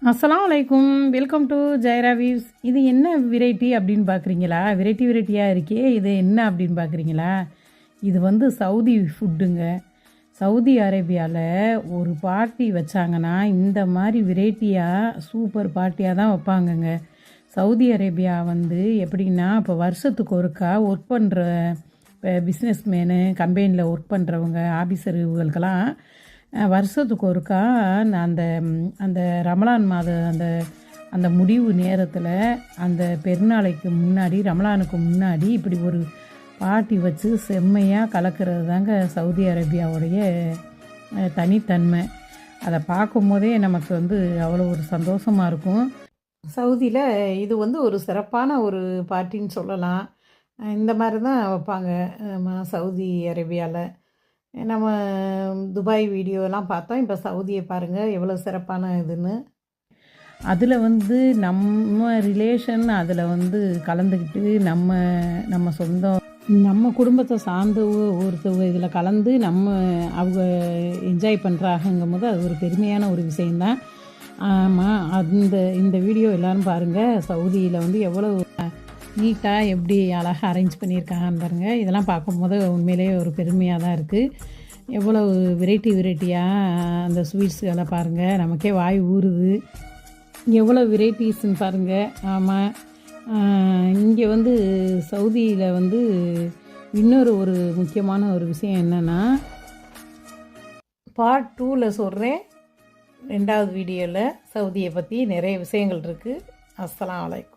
அஸ்ஸலாமு அலைக்கும். Welcome to ஜெயரா weaves. இது என்ன வெரைட்டி அப்படின்னு பார்க்குறீங்களா? வெரைட்டியாக இருக்கே, இது என்ன அப்படின்னு பார்க்குறீங்களா? இது வந்து சவுதி ஃபுட்டுங்க. சவுதி அரேபியாவில் ஒரு பார்ட்டி வச்சாங்கன்னா இந்த மாதிரி வெரைட்டியாக சூப்பர் பார்ட்டியாக தான் வைப்பாங்கங்க. சவுதி அரேபியா வந்து எப்படின்னா, இப்போ வருஷத்துக்கு ஒருக்கா ஒர்க் பண்ணுற பிஸ்னஸ் மேனு, கம்பெனியில் ஒர்க் பண்ணுறவங்க, ஆஃபீஸர் இவங்களுக்கெல்லாம் வருஷத்துக்கு ஒருக்கா அந்த அந்த ரமலான் மாத அந்த அந்த முடிவு நேரத்தில் அந்த பெருநாளைக்கு முன்னாடி, ரமலானுக்கு முன்னாடி இப்படி ஒரு பார்ட்டி வச்சு செம்மையாக கலக்கிறது தாங்க சவுதி அரேபியாவுடைய தனித்தன்மை. அதை பார்க்கும்போதே நமக்கு வந்து அவ்வளோ ஒரு சந்தோஷமாக இருக்கும். சவுதியில் இது வந்து ஒரு சிறப்பான ஒரு பார்ட்டின்னு சொல்லலாம். இந்த மாதிரி தான் வைப்பாங்க சவுதி அரேபியாவில். நம்ம துபாய் வீடியோலாம் பார்த்தோம். இப்போ சவுதியை பாருங்கள் எவ்வளோ சிறப்பான இதுன்னு. அதில் வந்து நம்ம ரிலேஷன் அதில் வந்து கலந்துக்கிட்டு நம்ம சொந்தம், நம்ம குடும்பத்தை சார்ந்தவங்க ஒருத்தவங்க இதில் கலந்து அவங்க என்ஜாய் பண்ணுறாங்கங்கும் போது அது ஒரு பெருமையான ஒரு விஷயந்தான். ஆமாம், இந்த வீடியோ எல்லோரும் பாருங்கள். சவுதியில் வந்து எவ்வளோ நீட்டாக எப்படி அழகாக அரேஞ்ச் பண்ணியிருக்காங்கன்னு பாருங்கள். இதெல்லாம் பார்க்கும்போது உண்மையிலே ஒரு பெருமையாக தான் இருக்குது. எவ்வளோ வெரைட்டியாக அந்த ஸ்வீட்ஸுகளை பாருங்கள், நமக்கே வாய் ஊறுது. எவ்வளோ வெரைட்டிஸ்ன்னு பாருங்கள். ஆமாம், இங்கே வந்து சவுதியில் வந்து இன்னொரு ஒரு முக்கியமான ஒரு விஷயம் என்னென்னா, பார்ட் 2ல் சொல்கிறேன். 2வது வீடியோவில் சவுதியை பற்றி நிறைய விஷயங்கள் இருக்குது. அஸ்ஸலாமு அலைக்கும்.